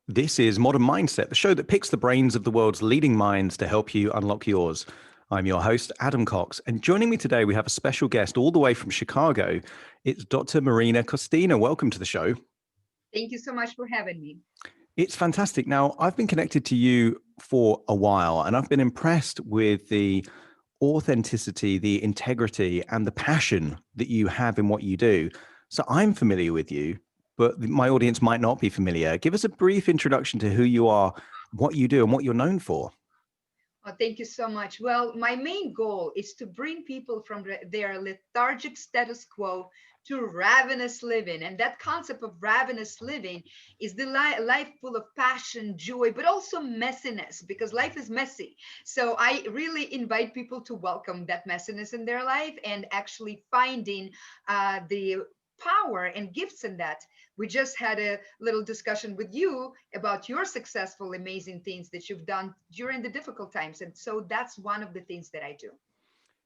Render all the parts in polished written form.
This is Modern Mindset, the show that picks the brains of the world's leading minds to help you unlock yours. I'm your host, Adam Cox, and joining me today, we have a special guest all the way from Chicago. It's Dr. Marina Kostina. Welcome to the show. Thank you so much for having me. It's fantastic. Now, I've been connected to you for a while, and I've been impressed with the authenticity, the integrity, and the passion that you have in what you do. So I'm familiar with you, but my audience might not be familiar. Give us a brief introduction to who you are, what you do, and what you're known for. Oh, thank you so much. Well, my main goal is to bring people from their lethargic status quo to ravenous living. And that concept of ravenous living is the life full of passion, joy, but also messiness, because life is messy. So I really invite people to welcome that messiness in their life and actually finding the power and gifts in that. We just had a little discussion with you about your successful, amazing things that you've done during the difficult times. And so that's one of the things that I do.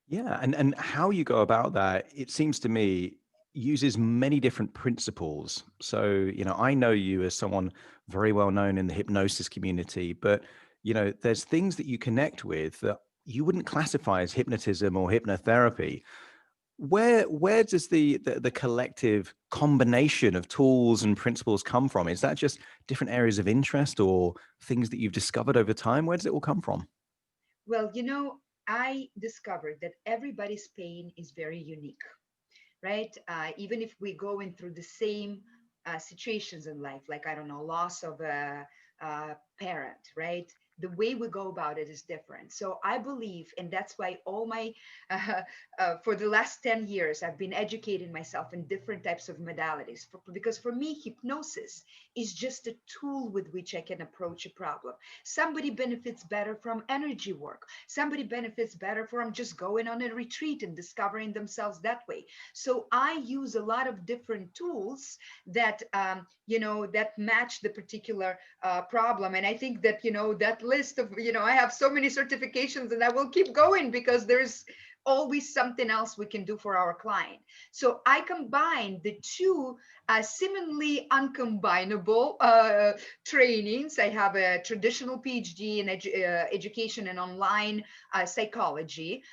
Yeah, and how you go about that, it seems to me, uses many different principles. So, I know you as someone very well known in the hypnosis community, but there's things that you connect with that you wouldn't classify as hypnotism or hypnotherapy. Where does the collective combination of tools and principles come from? Is that just different areas of interest or things that you've discovered over time? Where does it all come from? Well, I discovered that everybody's pain is very unique, right? Even if we go in through the same situations in life, like, I don't know, loss of a parent, right? The way we go about it is different. So I believe, and that's why all my, uh, for the last 10 years, I've been educating myself in different types of modalities. Because for me, hypnosis is just a tool with which I can approach a problem. Somebody benefits better from energy work. Somebody benefits better from just going on a retreat and discovering themselves that way. So I use a lot of different tools that that match the particular problem. And I think that that list of I have so many certifications, and I will keep going because there's always something else we can do for our client. So I combine the two seemingly uncombinable trainings. I have a traditional PhD in education and online psychology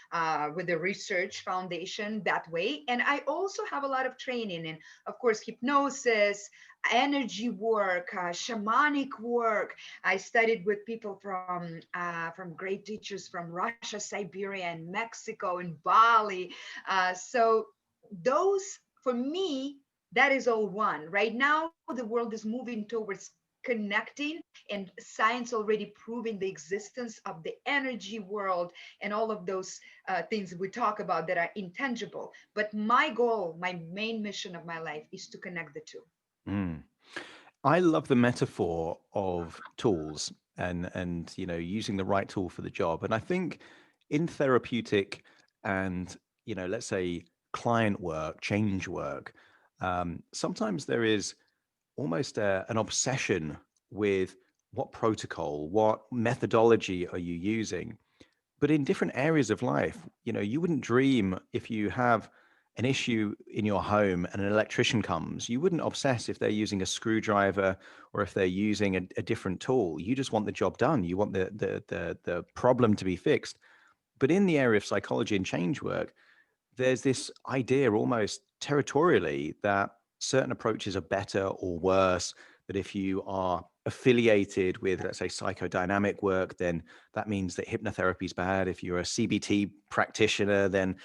with a research foundation that way. And I also have a lot of training in, of course, hypnosis, energy work, shamanic work. I studied with people from great teachers from Russia, Siberia, and Mexico, and Bali. So those, for me, that is all one. Right now, the world is moving towards connecting, and science already proving the existence of the energy world and all of those things we talk about that are intangible. But my goal, my main mission of my life is to connect the two. Mm. I love the metaphor of tools and using the right tool for the job. And I think in therapeutic and let's say client work, change work, sometimes there is almost an obsession with what protocol, what methodology are you using. But in different areas of life, you wouldn't dream if you have an issue in your home and an electrician comes, you wouldn't obsess if they're using a screwdriver or if they're using a different tool. You just want the job done. You want the problem to be fixed. But in the area of psychology and change work, there's this idea almost territorially that certain approaches are better or worse, that if you are affiliated with, let's say, psychodynamic work, then that means that hypnotherapy is bad. If you're a CBT practitioner, then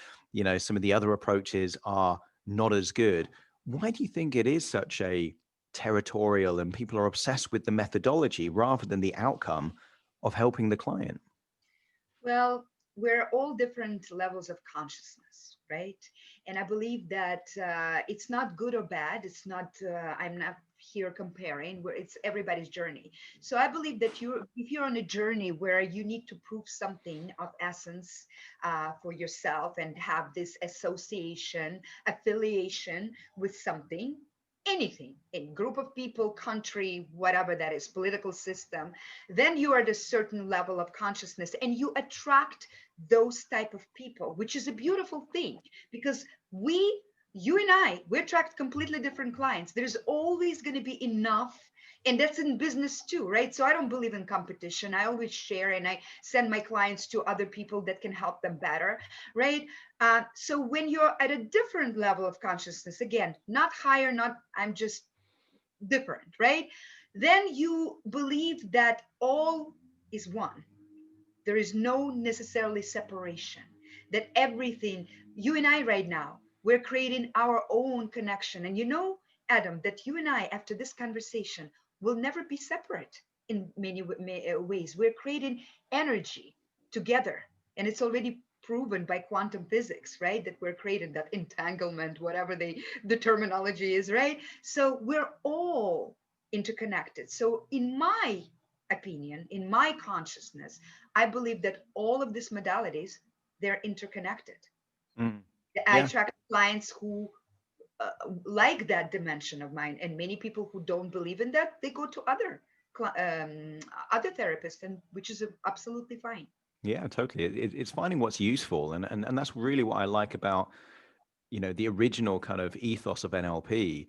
some of the other approaches are not as good. Why do you think it is such a territorial and people are obsessed with the methodology rather than the outcome of helping the client? Well, we're all different levels of consciousness, right? And I believe that it's not good or bad. It's not, I'm not here comparing where it's everybody's journey. So I believe that if you're on a journey where you need to prove something of essence for yourself and have this association, affiliation with something, anything, a group of people, country, whatever that is, political system, then you are at a certain level of consciousness and you attract those type of people, which is a beautiful thing because you and I, we attract completely different clients. There's always going to be enough And that's in business too, right? So I don't believe in competition. I always share and I send my clients to other people that can help them better, right? So when you're at a different level of consciousness, again, not higher, not I'm just different, right? Then you believe that all is one. There is no necessarily separation, that everything, you and I right now, we're creating our own connection. And you know, Adam, that you and I, after this conversation, will never be separate in many ways. We're creating energy together. And it's already proven by quantum physics, right? That we're creating that entanglement, whatever the terminology is, right? So we're all interconnected. So in my opinion, in my consciousness, I believe that all of these modalities, they're interconnected. Mm. I Yeah. attract clients who like that dimension of mine, and many people who don't believe in that, they go to other therapists, and which is absolutely fine. Yeah, totally. It's finding what's useful, and that's really what I like about the original kind of ethos of NLP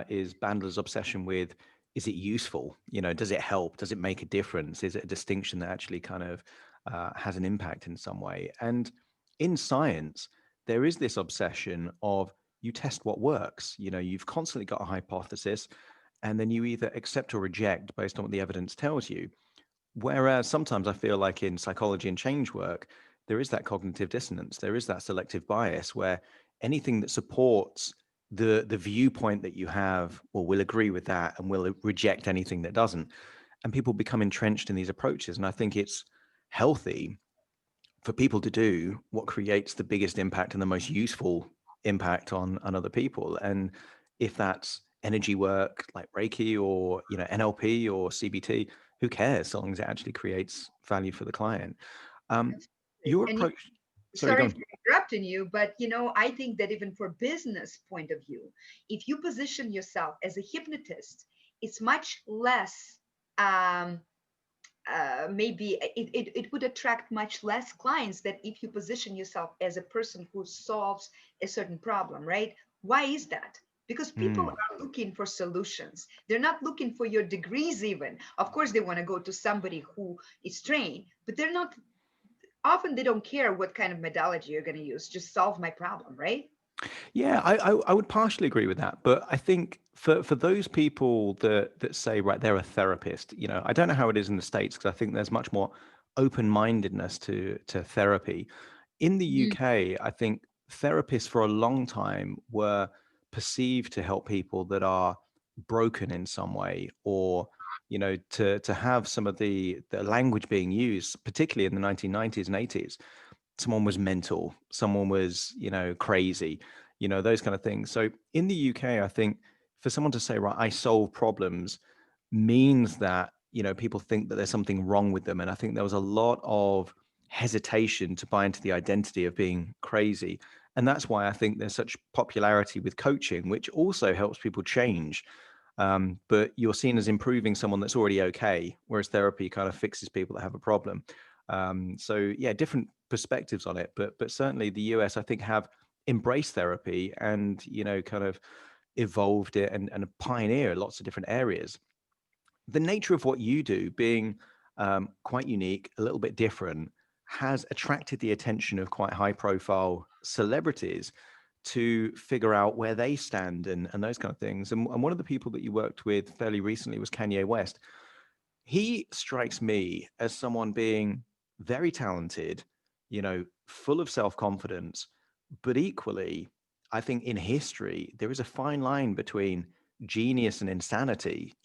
is Bandler's obsession with, is it useful? Does it help? Does it make a difference? Is it a distinction that actually kind of has an impact in some way? And in science, there is this obsession of, you test what works. You've constantly got a hypothesis, and then you either accept or reject based on what the evidence tells you. Whereas sometimes I feel like in psychology and change work, there is that cognitive dissonance. There is that selective bias where anything that supports the viewpoint that you have, well, we'll agree with that and we'll reject anything that doesn't. And people become entrenched in these approaches. And I think it's healthy for people to do what creates the biggest impact and the most useful impact on other people. And if that's energy work like Reiki or NLP or CBT, who cares, so long as it actually creates value for the client. um, Absolutely. your And approach, sorry, go sorry on. for interrupting you, but I think that even for business point of view, if you position yourself as a hypnotist, it's much less um, maybe it would attract much less clients than if you position yourself as a person who solves a certain problem, right? Why is that? Because people Mm. are looking for solutions. They're not looking for your degrees, even. Of course, they want to go to somebody who is trained, but they're not, often they don't care what kind of modality you're going to use. Just solve my problem, right? Yeah, I would partially agree with that, but I think for those people that say, right, they're a therapist, I don't know how it is in the States, because I think there's much more open-mindedness to therapy. In the Mm. UK, I think therapists for a long time were perceived to help people that are broken in some way, or to have some of the language being used, particularly in the 1990s and 80s. Someone was mental, someone was, crazy, those kind of things. So in the UK, I think for someone to say, right, I solve problems, means that, people think that there's something wrong with them. And I think there was a lot of hesitation to buy into the identity of being crazy. And that's why I think there's such popularity with coaching, which also helps people change. But you're seen as improving someone that's already okay, whereas therapy kind of fixes people that have a problem. So yeah, different perspectives on it, but certainly the US, I think, have embraced therapy and kind of evolved it and pioneer lots of different areas. The nature of what you do being quite unique, a little bit different, has attracted the attention of quite high profile celebrities to figure out where they stand and those kind of things. And one of the people that you worked with fairly recently was Kanye West. He strikes me as someone being very talented, full of self-confidence, but equally, I think in history, there is a fine line between genius and insanity.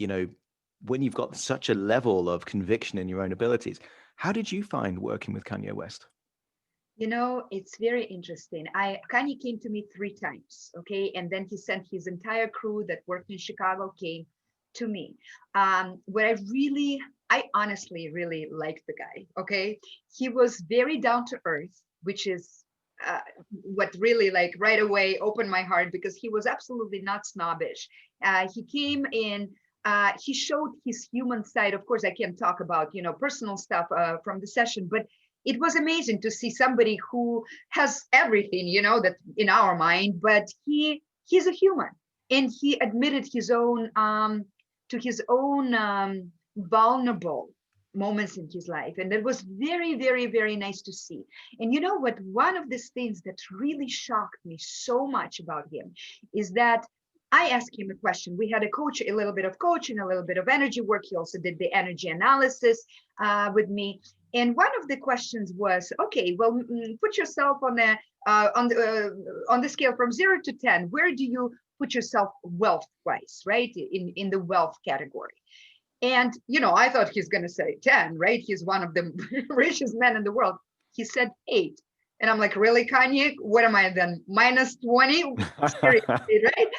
When you've got such a level of conviction in your own abilities. How did you find working with Kanye West? It's very interesting. Kanye came to me 3 times, okay, and then he sent his entire crew that worked in Chicago came to me. Where I honestly really liked the guy. Okay, he was very down to earth, which is what really like right away opened my heart because he was absolutely not snobbish. He came in. He showed his human side. Of course, I can't talk about personal stuff from the session, but it was amazing to see somebody who has everything that in our mind, but he's a human, and he admitted his own to his own vulnerable moments in his life. And that was very, very, very nice to see. And you know what? One of these things that really shocked me so much about him is that I asked him a question. We had a coach, a little bit of coaching, a little bit of energy work. He also did the energy analysis with me. And one of the questions was, okay, well, put yourself on the scale from 0 to 10. Where do you put yourself wealth wise, right? In the wealth category. And, I thought he's going to say 10, right? He's one of the richest men in the world. He said 8. And I'm like, really, Kanye? What am I then? Minus 20? Seriously, right?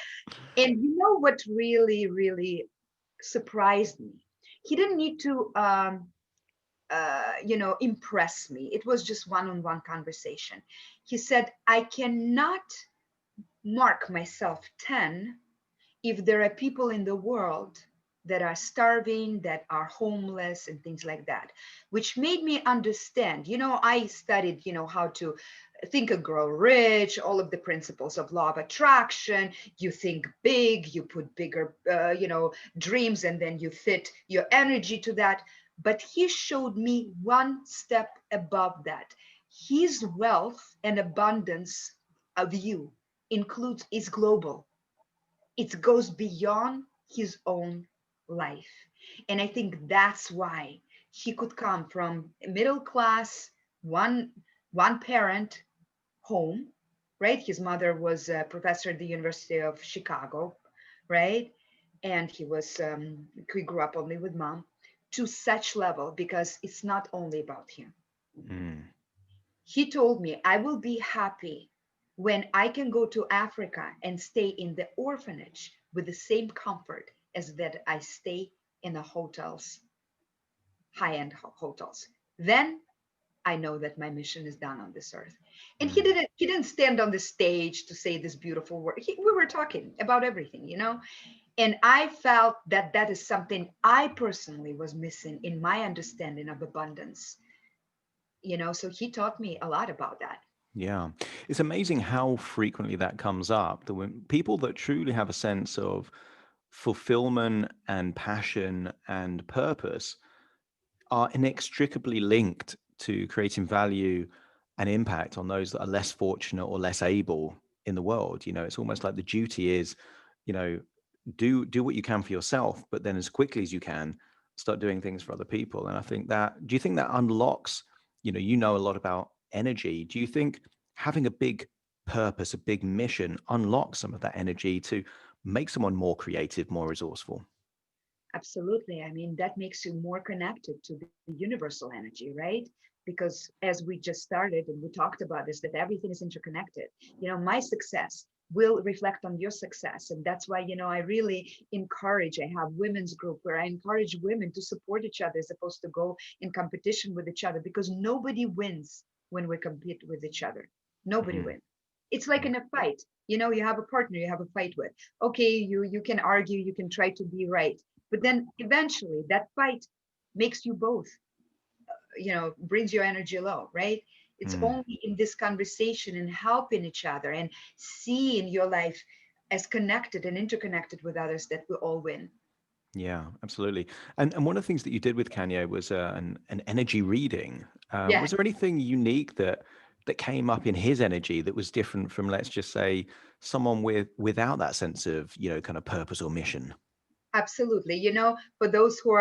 And you know what really, really surprised me? He didn't need to, impress me. It was just one-on-one conversation. He said, I cannot mark myself 10 if there are people in the world that are starving, that are homeless, and things like that, which made me understand. I studied, how to think and grow rich, all of the principles of law of attraction. You think big, you put bigger, dreams, and then you fit your energy to that. But he showed me one step above that. His wealth and abundance of you includes is global. It goes beyond his own life. And I think that's why he could come from a middle class, one one parent home, right? His mother was a professor at the University of Chicago, right? And he grew up only with mom, to such level, because it's not only about him. Mm. He told me, I will be happy when I can go to Africa and stay in the orphanage with the same comfort as that I stay in the hotels, high-end hotels. Then I know that my mission is done on this earth. And he Mm. didn't he didn't stand on the stage to say this beautiful word. We were talking about everything, And I felt that that is something I personally was missing in my understanding of abundance. So he taught me a lot about that. Yeah. It's amazing how frequently that comes up. That when people that truly have a sense of fulfillment and passion and purpose are inextricably linked to creating value and impact on those that are less fortunate or less able in the world. It's almost like the duty is, you know, do what you can for yourself, but then as quickly as you can, start doing things for other people. And I think that, do you think that unlocks, you know a lot about energy. Do you think having a big purpose, a big mission unlocks some of that energy to make someone more creative, more resourceful? Absolutely. I mean, that makes you more connected to the universal energy, right? Because as we just started and we talked about this, that everything is interconnected. My success will reflect on your success. And that's why, I really encourage, I have women's group where I encourage women to support each other as opposed to go in competition with each other, because nobody wins when we compete with each other. Nobody Mm, wins. It's like in a fight. You have a partner you have a fight with. Okay, you can argue, you can try to be right, but then eventually that fight makes you both, brings your energy low, right? It's mm. only in this conversation and helping each other and seeing your life as connected and interconnected with others that we all win. Yeah, absolutely. And one of the things that you did with Kanye was an energy reading. Yeah. Was there anything unique that came up in his energy that was different from, let's just say, someone without that sense of, kind of purpose or mission? Absolutely. For those who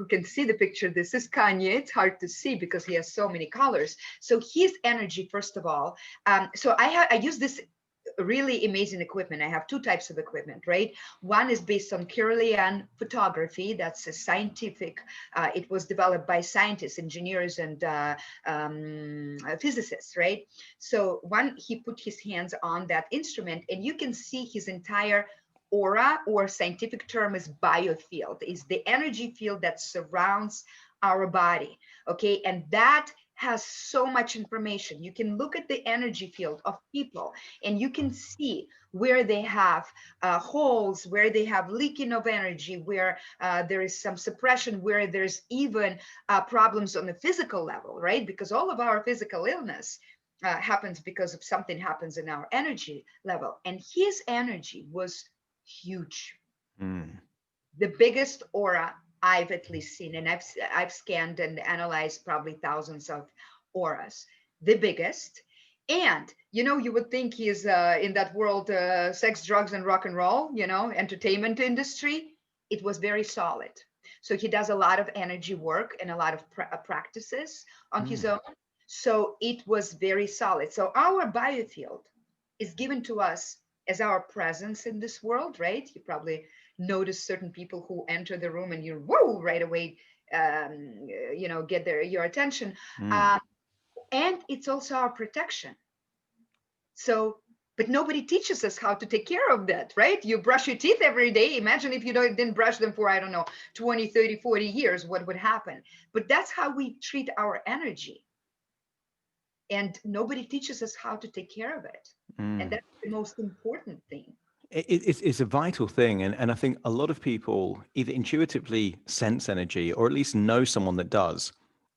can see the picture, this is Kanye. It's hard to see because he has so many colors. So his energy, first of all, so I use this really amazing equipment. I have two types of equipment, right? One is based on Kirlian photography. That's a scientific. It was developed by scientists, engineers, and physicists, right? So one, he put his hands on that instrument, and you can see his entire aura, or scientific term is biofield, is the energy field that surrounds our body. Okay, and that has so much information. You can look at the energy field of people and you can see where they have holes, where they have leaking of energy, where there is some suppression, where there's even problems on the physical level, right? Because all of our physical illness happens because of something happens in our energy level. And his energy was huge, Mm, the biggest aura I've at least seen, and I've scanned and analyzed probably thousands of auras, the biggest. And you would think he's in that world, sex, drugs, and rock and roll, entertainment industry. It was very solid. So he does a lot of energy work and a lot of practices on his Mm. own. So it was very solid. So our biofield is given to us as our presence in this world, right? You probably notice certain people who enter the room and you whoa right away, get your attention. Mm. Um, and it's also our protection. So, but nobody teaches us how to take care of that, right? You brush your teeth every day. Imagine if you didn't brush them for, I don't know, 20, 30, 40 years, what would happen? But that's how we treat our energy. And nobody teaches us how to take care of it. And Mm. that's the most important thing. It's a vital thing, and I think a lot of people either intuitively sense energy or at least know someone that does,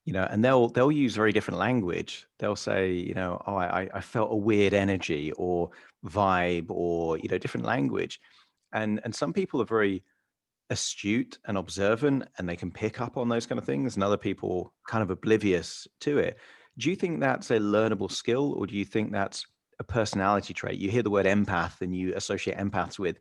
and they'll use very different language. They'll say, oh, I felt a weird energy or vibe or different language, and some people are very astute and observant and they can pick up on those kind of things, and other people kind of oblivious to it. Do you think that's a learnable skill, or do you think that's a personality trait? You hear the word empath and you associate empaths with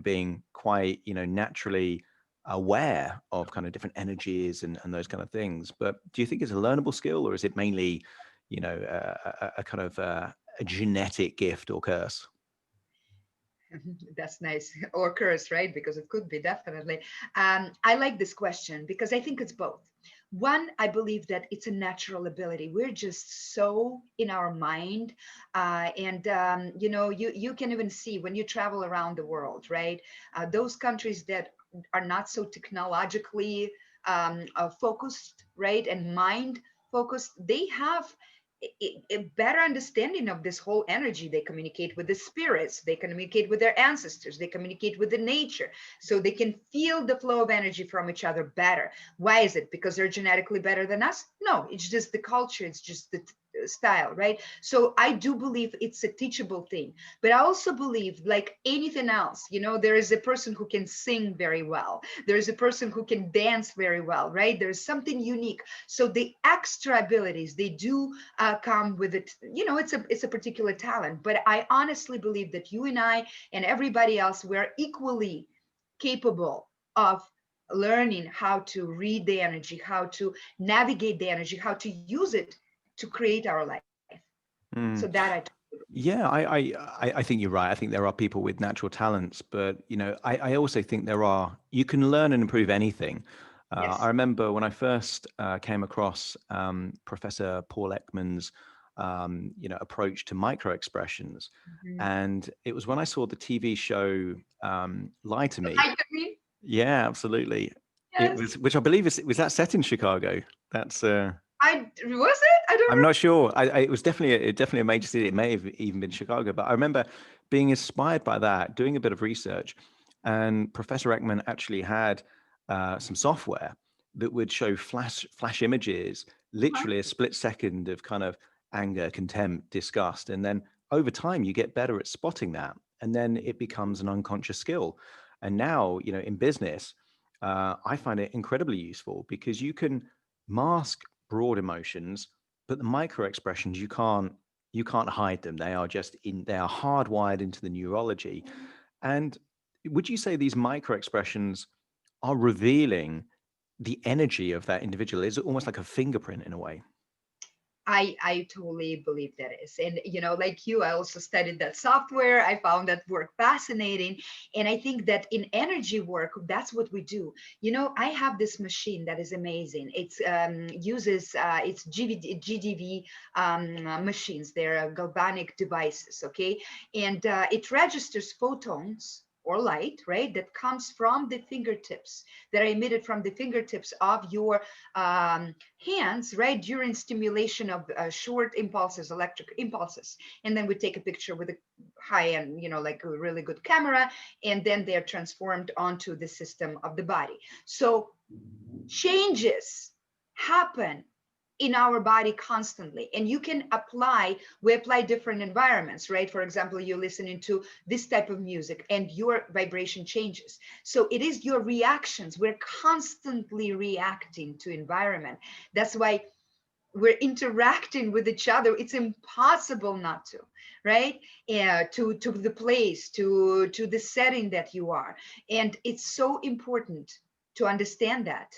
being quite naturally aware of kind of different energies and those kind of things, but do you think it's a learnable skill, or is it mainly a kind of a genetic gift or curse? That's nice. Or curse, right? Because it could be definitely. I like this question because I think it's both. One, I believe that it's a natural ability. We're just so in our mind, and you can even see when you travel around the world, right? Those countries that are not so technologically focused, right, and mind focused, they have a better understanding of this whole energy. They communicate with the spirits, they communicate with their ancestors, they communicate with the nature, so they can feel the flow of energy from each other better. Why is it? Because they're genetically better than us? No, it's just the culture, it's just the style, right? So I do believe it's a teachable thing, but I also believe, like anything else, there is a person who can sing very well, there is a person who can dance very well, right? There's something unique. So the extra abilities, they do come with it. It's a particular talent. But I honestly believe that you and I and everybody else, we're equally capable of learning how to read the energy, how to navigate the energy, how to use it to create our life. So Mm. that I Yeah, I think you're right. I think there are people with natural talents, but I also think you can learn and improve anything. I yes. remember when I first came across Professor Paul Ekman's approach to micro expressions, Mhm. and it was when I saw the TV show Lie to Me. Hi, Katrine. Yeah, absolutely. It Yes. was, which I believe was that set in Chicago. That's I was it? I don't I'm remember. not sure. It was definitely a major city. It may have even been Chicago, but I remember being inspired by that, doing a bit of research, and Professor Ekman actually had some software that would show flash images, Uh-huh. literally a split second of kind of anger, contempt, disgust, and then over time you get better at spotting that, and then it becomes an unconscious skill. And now, in business, I find it incredibly useful because you can mask broad emotions, but the micro expressions you can't hide them. They are hardwired into the neurology. And would you say these micro expressions are revealing the energy of that individual? Is it almost like a fingerprint in a way? I totally believe that is. And like you, I also studied that software. I found that work fascinating. And I think that in energy work, that's what we do. I have this machine that is amazing. It's uses it's GDV machines. They're galvanic devices, okay? And it registers photons or light, right, that comes from the fingertips, that are emitted from the fingertips of your hands, right, during stimulation of short impulses, electric impulses. And then we take a picture with a high end, like a really good camera, and then they're transformed onto the system of the body. So changes happen in our body constantly. And you can apply, we apply different environments, right? For example, you're listening to this type of music and your vibration changes. So it is your reactions. We're constantly reacting to environment. That's why we're interacting with each other. It's impossible not to, right? Yeah, to the place, to the setting that you are. And it's so important to understand that,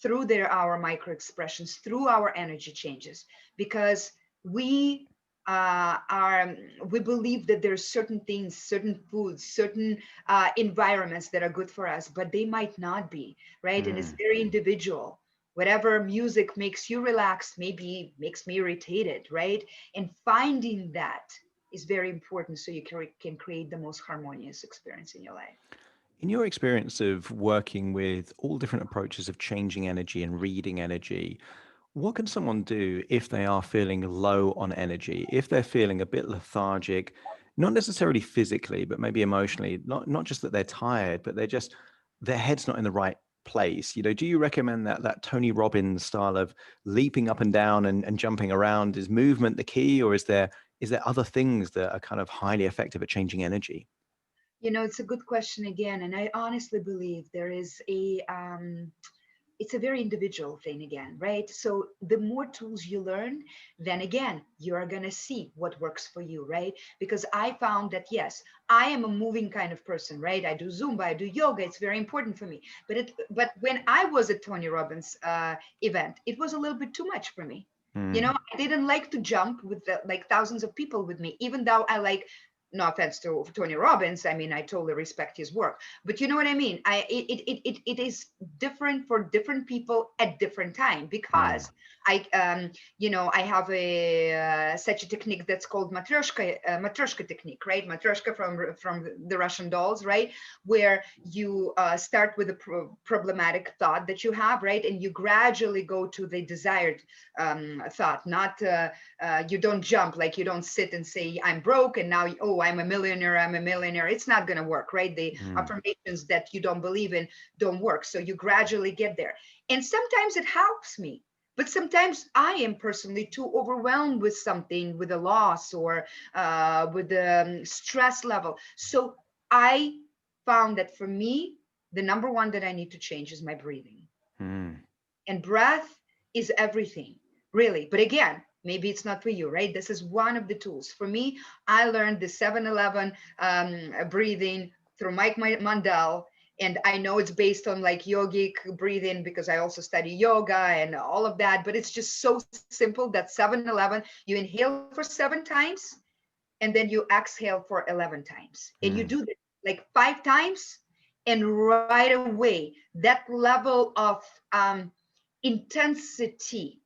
through our micro expressions, through our energy changes, because we are we believe that there's certain things, certain foods, certain environments that are good for us, but they might not be, right? And it's Mm. very individual. Whatever music makes you relax maybe makes me irritated, right? And finding that is very important so you can create the most harmonious experience in your life. In your experience of working with all different approaches of changing energy and reading energy, what can someone do if they are feeling low on energy, if they're feeling a bit lethargic, not necessarily physically, but maybe emotionally, not just that they're tired, but they're just their head's not in the right place. Do you recommend that Tony Robbins style of leaping up and down and jumping around? Is movement the key, or is there other things that are kind of highly effective at changing energy? It's a good question again, and I honestly believe there is it's a very individual thing again, right? So the more tools you learn, then again, you are going to see what works for you, right? Because I found that, yes, I am a moving kind of person, right? I do Zumba, I do yoga. It's very important for me. But when I was at Tony Robbins event, it was a little bit too much for me. Mm, I didn't like to jump with like thousands of people with me, even though I like, no offense to Tony Robbins. I mean, I totally respect his work, but you know what I mean? It is different for different people at different time, mm, because I have a such a technique that's called matryoshka technique, right? Matryoshka from the Russian dolls, right? Where you start with a problematic thought that you have, right? And you gradually go to the desired thought. Not You don't jump, like you don't sit and say I'm broke and now, oh, I'm a millionaire, I'm a millionaire. It's not going to work, right? The mm, affirmations that you don't believe in don't work. So you gradually get there. And sometimes it helps me, but sometimes I am personally too overwhelmed with something, with a loss, or with the stress level. So I found that for me, the number one that I need to change is my breathing. mm. And breath is everything, really. But again, maybe it's not for you, right? This is one of the tools. For me, I learned the 7-Eleven breathing through Mike Mandel. And I know it's based on like yogic breathing because I also study yoga and all of that. But it's just so simple that 7-Eleven, you inhale for 7 times and then you exhale for 11 times. And you Mm. do this like 5 times, and right away, that level of intensity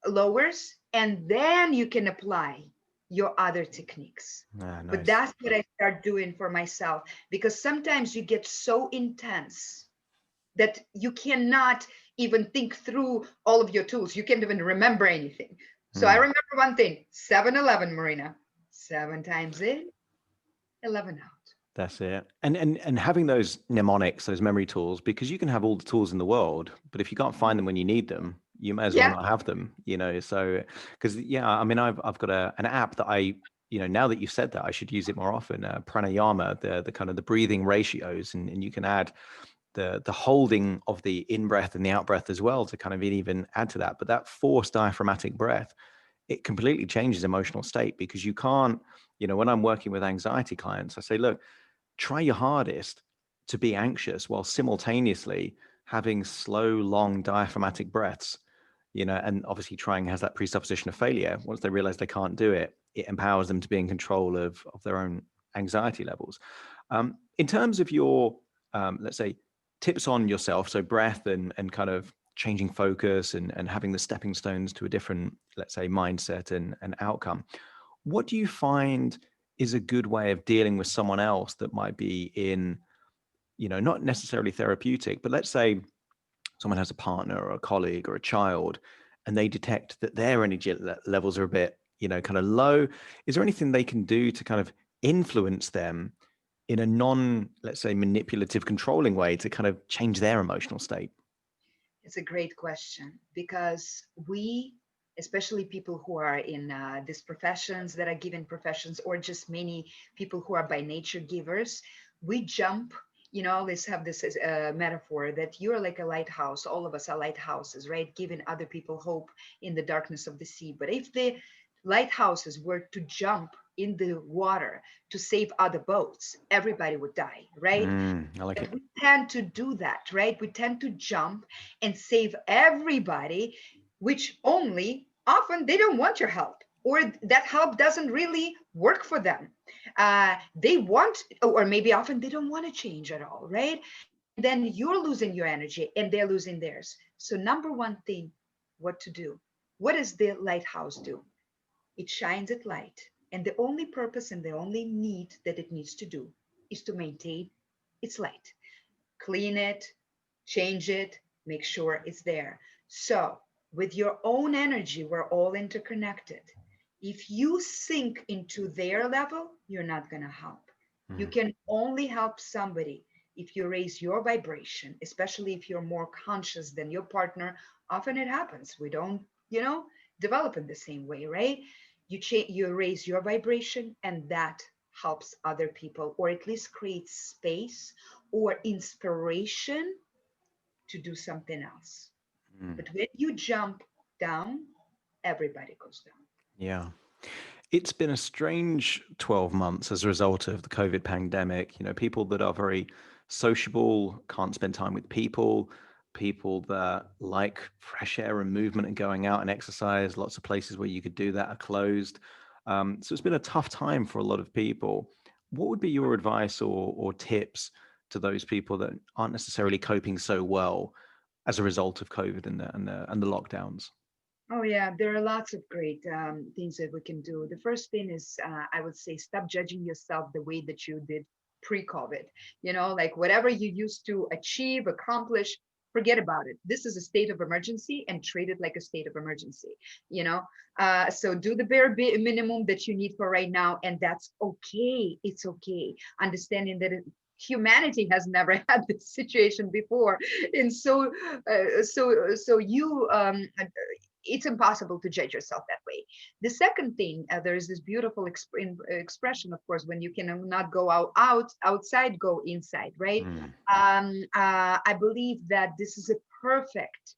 lowers, and then you can apply your other techniques. Ah, But nice. that's what I start doing for myself, because sometimes you get so intense that you cannot even think through all of your tools. You can't even remember anything. So I Mm. remember one thing: 7-Eleven, Marina. 7 times in, 11 out. That's it. And having those mnemonics, those memory tools, because you can have all the tools in the world, but if you can't find them when you need them, you may as well Yeah. not have them. So because yeah, I mean I've got an app that now that you've said that, I should use it more often. Pranayama, the kind of the breathing ratios, and you can add the holding of the in breath and the out breath as well to kind of even add to that. But that forced diaphragmatic breath, it completely changes emotional state because you can't, when I'm working with anxiety clients, I say, look, try your hardest to be anxious while simultaneously having slow, long diaphragmatic breaths, and obviously trying has that presupposition of failure. Once they realize they can't do it, it empowers them to be in control of their own anxiety levels. In terms of your, let's say, tips on yourself, so breath and kind of changing focus and having the stepping stones to a different, let's say, mindset and outcome, what do you find is a good way of dealing with someone else that might be in, not necessarily therapeutic, but let's say someone has a partner or a colleague or a child and they detect that their energy levels are a bit, kind of low. Is there anything they can do to kind of influence them in a non, let's say, manipulative, controlling way to kind of change their emotional state? It's a great question because we, especially people who are in these professions that are given professions, or just many people who are by nature givers, we jump. You know, I always have this as a metaphor that you're like a lighthouse. All of us are lighthouses, right? Giving other people hope in the darkness of the sea. But if the lighthouses were to jump in the water to save other boats, everybody would die, right? I like But it. we tend to do that, right? We tend to jump and save everybody, which only often they don't want your help, or that help doesn't really work for them. They want, or maybe often they don't want to change at all, right? And then you're losing your energy and they're losing theirs. So, number one thing, what to do? What does the lighthouse do? It shines its light. And the only purpose and the only need that it needs to do is to maintain its light, clean it, change it, make sure it's there. So, with your own energy, we're all interconnected. If you sink into their level, you're not going to help. You Mm. can only help somebody if you raise your vibration, especially if you're more conscious than your partner. Often it happens. We don't, you know, develop in the same way, right? You raise your vibration, and that helps other people, or at least creates space or inspiration to do something else. Mm. But when you jump down, everybody goes down. Yeah. It's been a strange 12 months as a result of the COVID pandemic. People that are very sociable can't spend time with people, people that like fresh air and movement and going out and exercise. Lots of places where you could do that are closed. So it's been a tough time for a lot of people. What would be your advice or tips to those people that aren't necessarily coping so well as a result of COVID and the lockdowns? Oh, yeah, there are lots of great things that we can do. The first thing is, I would say, stop judging yourself the way that you did pre COVID. You know, like whatever you used to achieve, accomplish, forget about it. This is a state of emergency and treat it like a state of emergency. You know, so do the bare minimum that you need for right now, and that's okay. It's okay. Understanding that humanity has never had this situation before, and so you it's impossible to judge yourself that way. The second thing, there is this beautiful expression, of course, when you can not go outside, go inside, right? Mm. I believe that this is a perfect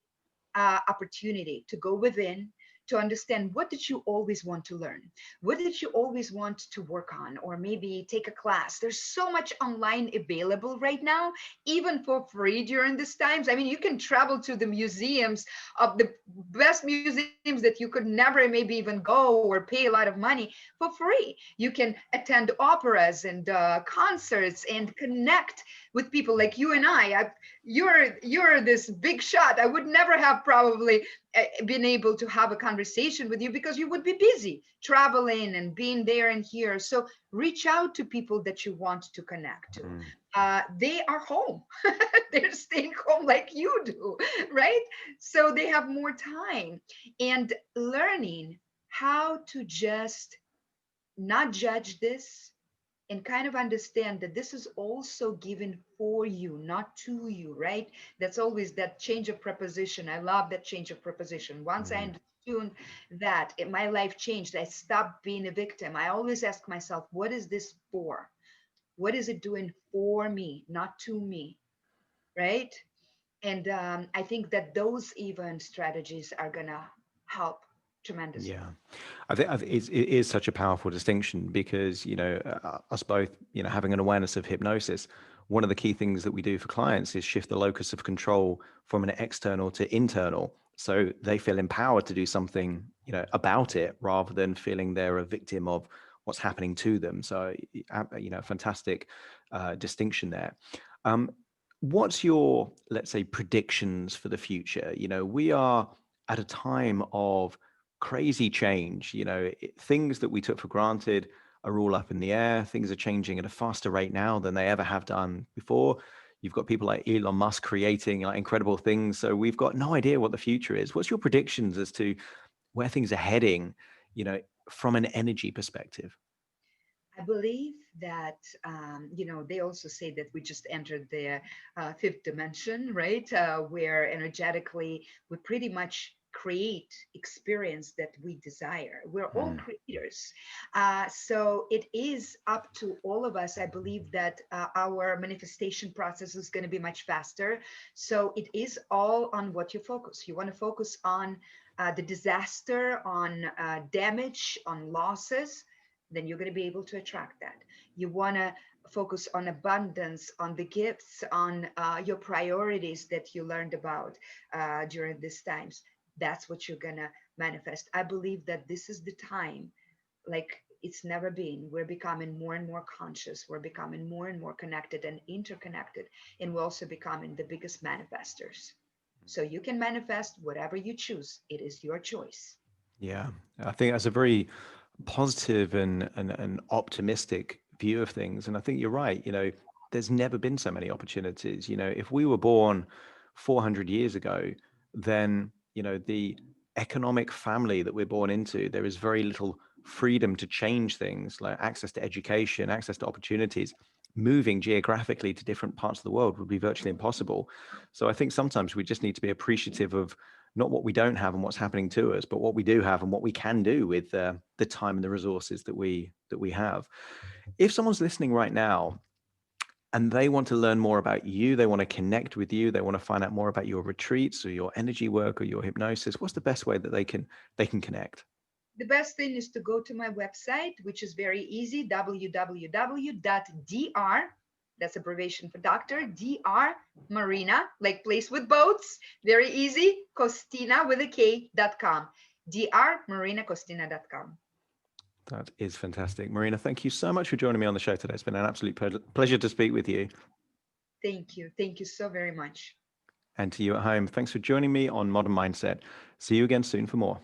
opportunity to go within, to understand what did you always want to learn, what did you always want to work on, or maybe take a class. There's so much online available right now, even for free during these times. I mean, you can travel to the museums of the best museums that you could never maybe even go, or pay a lot of money for free. You can attend operas and concerts and connect with people like you and you're this big shot. I would never have probably been able to have a conversation with you because you would be busy traveling and being there and here. So reach out to people that you want to connect to. Mm. They are home. They're staying home like you do, right? So they have more time, and learning how to just not judge this, and kind of understand that this is also given for you, not to you, right? That's always that change of preposition. I love that change of preposition. Once I Mm. understood that, my life changed. I stopped being a victim. I always ask myself, what is this for? What is it doing for me, not to me, right? And I think that those even strategies are going to help tremendously. Yeah, I think it is such a powerful distinction because us both having an awareness of hypnosis. One of the key things that we do for clients is shift the locus of control from an external to internal, so they feel empowered to do something about it rather than feeling they're a victim of what's happening to them. So fantastic distinction there. Um, what's your, let's say, predictions for the future? We are at a time of crazy change. Things that we took for granted are all up in the air. Things are changing at a faster rate now than they ever have done before. You've got people like Elon Musk creating like incredible things. So we've got no idea what the future is. What's your predictions as to where things are heading, you know, from an energy perspective? I believe that, they also say that we just entered the fifth dimension, right? Where energetically we pretty much create experience that we desire. We're all Mm. creators. So it is up to all of us. I believe that our manifestation process is going to be much faster. So it is all on what you focus. You want to focus on the disaster, on damage, on losses, then you're going to be able to attract that. You want to focus on abundance, on the gifts, on your priorities that you learned about during these times. That's what you're going to manifest. I believe that this is the time like it's never been. We're becoming more and more conscious. We're becoming more and more connected and interconnected. And we're also becoming the biggest manifestors. So you can manifest whatever you choose. It is your choice. Yeah, I think that's a very positive and optimistic view of things. And I think you're right. There's never been so many opportunities. If we were born 400 years ago, then, the economic family that we're born into, there is very little freedom to change things like access to education, access to opportunities. Moving geographically to different parts of the world would be virtually impossible. So I think sometimes we just need to be appreciative of not what we don't have and what's happening to us, but what we do have and what we can do with the time and the resources that we have. If someone's listening right now and they want to learn more about you, they want to connect with you, they want to find out more about your retreats or your energy work or your hypnosis, what's the best way that they can connect? The best thing is to go to my website, which is very easy, www.dr, that's abbreviation for doctor, dr Marina, like place with boats, very easy, Kostina with a K.com, drmarinakostina.com. That is fantastic. Marina, thank you so much for joining me on the show today. It's been an absolute pleasure to speak with you. Thank you. Thank you so very much. And to you at home, thanks for joining me on Modern Mindset. See you again soon for more.